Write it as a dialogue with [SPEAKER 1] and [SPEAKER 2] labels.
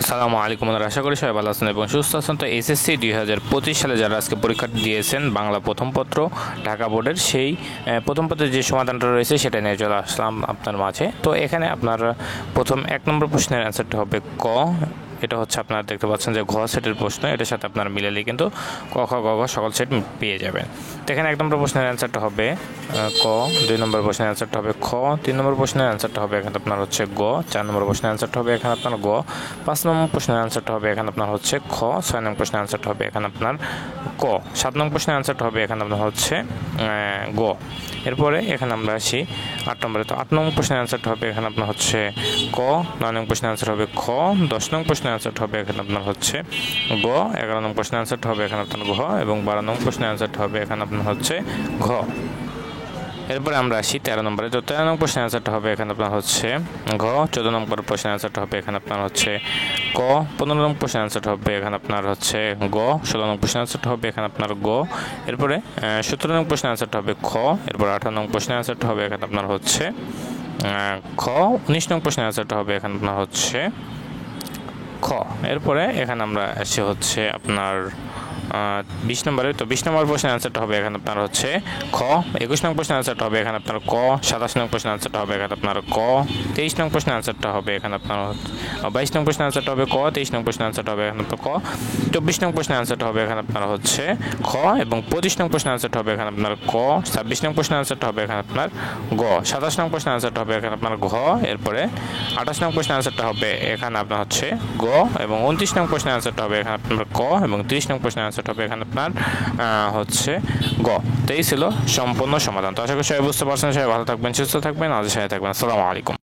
[SPEAKER 1] আসসালামু আলাইকুম, আশা করি সবাই ভালো আছেন এবং সুস্থ আছেন। তো এসএসসি 2025 সালে যারা আজকে পরীক্ষা দিয়েছেন বাংলা প্রথম পত্র ঢাকা বোর্ডের, সেই প্রথম পত্রের যে সমাধানটা রয়েছে সেটা নিয়ে চলে আসলাম আপনার মাঝে। তো এখানে আপনার প্রথম 1 নম্বর প্রশ্নের অ্যান্সারটা হবে ক। এটা হচ্ছে আপনারা দেখতে পাচ্ছেন যে ঘ সেটের প্রশ্ন, এটার সাথে আপনার মিলালে কিন্তু ক খ গ ঘ সকল সেট পেয়ে যাবেন। তো এখানে 1 নম্বর প্রশ্নের অ্যান্সারটা হবে ক, 2 নম্বর প্রশ্নের অ্যান্সারটা হবে খ, 3 নম্বর প্রশ্নের অ্যান্সারটা হবে এখানে আপনার হচ্ছে গ, 4 নম্বর প্রশ্নের অ্যান্সারটা হবে এখানে আপনার গ, 5 নম্বর প্রশ্নের অ্যান্সারটা হবে এখানে আপনার হচ্ছে খ, 6 নম্বর প্রশ্নের অ্যান্সারটা হবে এখানে আপনার ক, 7 নম্বর প্রশ্নের অ্যান্সারটা হবে এখানে আপনার হচ্ছে গ। এরপরে এখানে আমরা আসি 8 নম্বরে। তো 8 নম্বর প্রশ্নের অ্যান্সারটা হবে এখানে আপনার হচ্ছে ক, 9 নম্বর প্রশ্নের অ্যান্সার হবে খ, 10 নম্বর প্রশ্নের অ্যান্সারটা হবে এখানে আপনার হচ্ছে গ, 11 নম্বর প্রশ্নের অ্যান্সারটা হবে এখানে আপনার ঘ এবং 12 নম্বর প্রশ্নের অ্যান্সারটা হবে এখানে আপনার হচ্ছে ঘ। এরপরে আমরা আসি 13 নম্বরে। তো 13 নম্বর প্রশ্নের অ্যান্সারটা হবে এখানে আপনার হচ্ছে ঘ, 14 নম্বর প্রশ্নের অ্যান্সারটা হবে এখানে আপনার হচ্ছে ক, 15 নম্বর প্রশ্নের অ্যান্সারটা হবে এখানে আপনার হচ্ছে গ, 16 নম্বর প্রশ্নের অ্যান্সারটা হবে এখানে আপনার গ। এরপরে 17 নম্বর প্রশ্নের অ্যান্সারটা হবে খ, এরপর 18 নম্বর প্রশ্নের অ্যান্সারটা হবে এখানে আপনার হচ্ছে খ, 19 নম্বর প্রশ্নের অ্যান্সারটা হবে এখানে আপনার হচ্ছে খ। এরপরে এখানে আমরা আসি হচ্ছে আপনার 20 নম্বরে। তো 20 নম্বর প্রশ্নের অ্যান্সারটা হবে এখানে আপনার হচ্ছে খ, 21 নম্বর প্রশ্নের অ্যান্সারটা হবে এখানে আপনার ক, 27 নম্বর প্রশ্নের অ্যান্সারটা হবে এখানে আপনার ক, 23 নম্বর প্রশ্নের অ্যান্সারটা হবে এখানে আপনার 22 নম্বর প্রশ্নের অ্যান্সারটা হবে ক, 23 নম্বর প্রশ্নের অ্যান্সারটা হবে এখানে আপনার ক, 24 নম্বর প্রশ্নের অ্যান্সারটা হবে এখানে আপনার হচ্ছে খ এবং 25 নম্বর প্রশ্নের অ্যান্সারটা হবে এখানে আপনার ক, 26 নম্বর প্রশ্নের অ্যান্সারটা হবে এখানে আপনার গ, 27 নম্বর প্রশ্নের অ্যান্সারটা হবে এখানে আপনার ঘ। এরপরে 28 নম্বর প্রশ্নের অ্যান্সারটা হবে এখানে আপনার হচ্ছে গ এবং 29 নম্বর প্রশ্নের অ্যান্সারটা হবে এখানে আপনার ক এবং 30 নম্বর প্রশ্নের অ্যান্সারটা হবে এখানে আপনার হচ্ছে গ। তো এই ছিল সম্পূর্ণ সমাধান। তো আশা করি সবাই বুঝতে পারছেন। সবাই ভালো থাকবেন, সুস্থ থাকবেন, আমাদের সাথে থাকবেন। আসসালামু আলাইকুম।